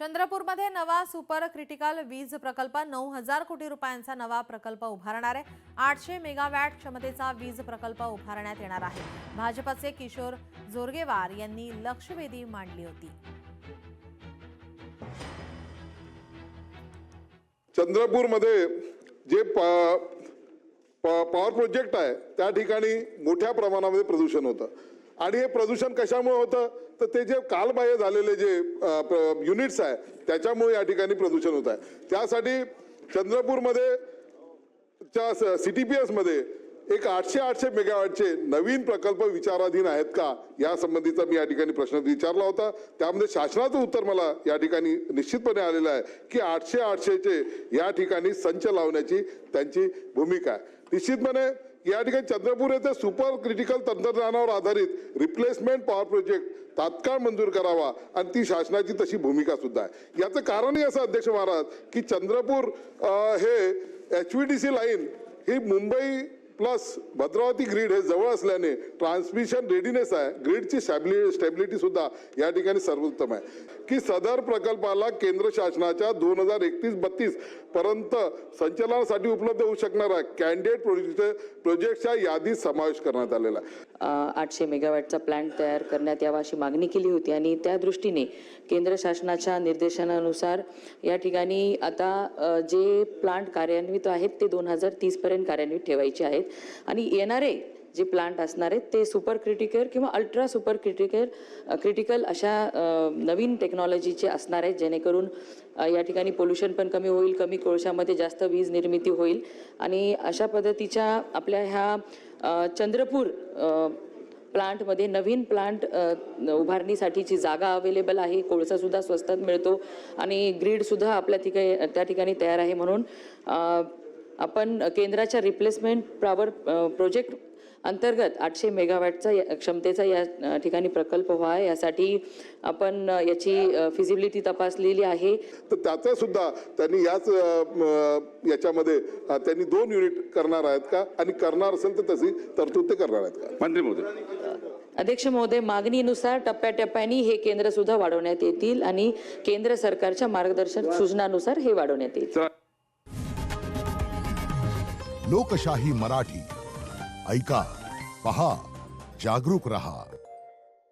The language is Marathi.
चंद्रपूरमध्ये नवा सुपर क्रिटिकल वीज प्रकल्प 9,000 कोटी रुपयांचा नवा प्रकल्प उभारणार आहे। 800 मेगावॅट क्षमतेचा वीज प्रकल्प उभारण्यात येणार आहे। भाजपचे किशोर जोरगेवार यांनी लक्षवेधी मांडली होती। चंद्रपूरमध्ये जे पॉवर प्रोजेक्ट आहे त्या ठिकाणी मोठ्या प्रमाणामध्ये प्रदूषण होतं आणि हे प्रदूषण कशामुळे होतं तर ते जे कालबाह्य झालेले जे युनिट्स आहे त्याच्यामुळे या ठिकाणी प्रदूषण होत आहे। त्यासाठी चंद्रपूरमध्ये च्या CTPS मध्ये एक 800 मेगावॅटचे नवीन प्रकल्प विचाराधीन आहेत का या संबंधीचा मी या ठिकाणी प्रश्न विचारला होता। त्यामध्ये शासनाचं उत्तर मला या ठिकाणी निश्चितपणे आलेलं आहे की 800 चे या ठिकाणी संच लावण्याची त्यांची भूमिका आहे। निश्चितपणे या ठिकाणी चंद्रपूर येथे सुपर क्रिटिकल तंत्रज्ञानावर आधारित रिप्लेसमेंट पॉवर प्रोजेक्ट तात्काळ मंजूर करावा आणि ती शासनाची तशी भूमिका सुद्धा आहे। याचं कारणही असं अध्यक्ष महाराज की चंद्रपूर हे HVDC लाईन ही मुंबई प्लस भद्रावती ग्रीड हे जवळ असल्याने ट्रान्समिशन रेडीनेस आहे, ग्रीडची स्टॅबिलिटी सुद्धा या ठिकाणी सर्वोत्तम आहे की सदर प्रकल्पाला केंद्र शासनाच्या 2031-32 पर्यंत संचालनासाठी उपलब्ध होऊ शकणारा कॅन्डिडेट प्रोजेक्टच्या यादीत समावेश करण्यात आलेला आहे। 800 मेगावॅटचा प्लांट तयार करण्यात यावा अशी मागणी केली होती आणि त्या दृष्टीने केंद्र शासनाच्या निर्देशनानुसार या ठिकाणी आता जे प्लांट कार्यान्वित आहेत ते 2030 पर्यंत कार्यान्वित ठेवायचे आहेत आणि येणारे जे प्लांट असणार आहेत ते सुपर क्रिटिकल किंवा अल्ट्रा सुपर क्रिटिकल अशा नवीन टेक्नॉलॉजीचे असणार आहेत जेणेकरून या ठिकाणी पोल्युशन पण कमी होईल, कमी कोळशामध्ये जास्त वीज निर्मिती होईल आणि अशा पद्धतीच्या आपल्या ह्या चंद्रपूर प्लांटमध्ये नवीन प्लांट उभारणीसाठीची जागा अवेलेबल आहे। कोळसासुद्धा स्वस्तात मिळतो आणि ग्रीडसुद्धा आपल्या त्या ठिकाणी तयार आहे। म्हणून आपण केंद्राच्या रिप्लेसमेंट पॉवर प्रोजेक्ट अंतर्गत 800 मेगावॅटचा क्षमतेचा या ठिकाणी प्रकल्प व्हावा यासाठी आपण याची फिजिबिलिटी तपासलेली आहे। तर त्याचा सुद्धा त्यांनी याच्यामध्ये त्यांनी 2 युनिट करणार आहेत का आणि करणार असेल तर तशी तरतूद ते करणार आहेत का? मंत्री महोदय। अध्यक्ष महोदय, मागणीनुसार टप्प्याटप्प्याने हे केंद्र सुद्धा वाढवण्यात येतील आणि केंद्र सरकारच्या मार्गदर्शक सूचनानुसार हे वाढवण्यात येईल। लोकशाही मराठी ऐका, पहा, जागरूक रहा।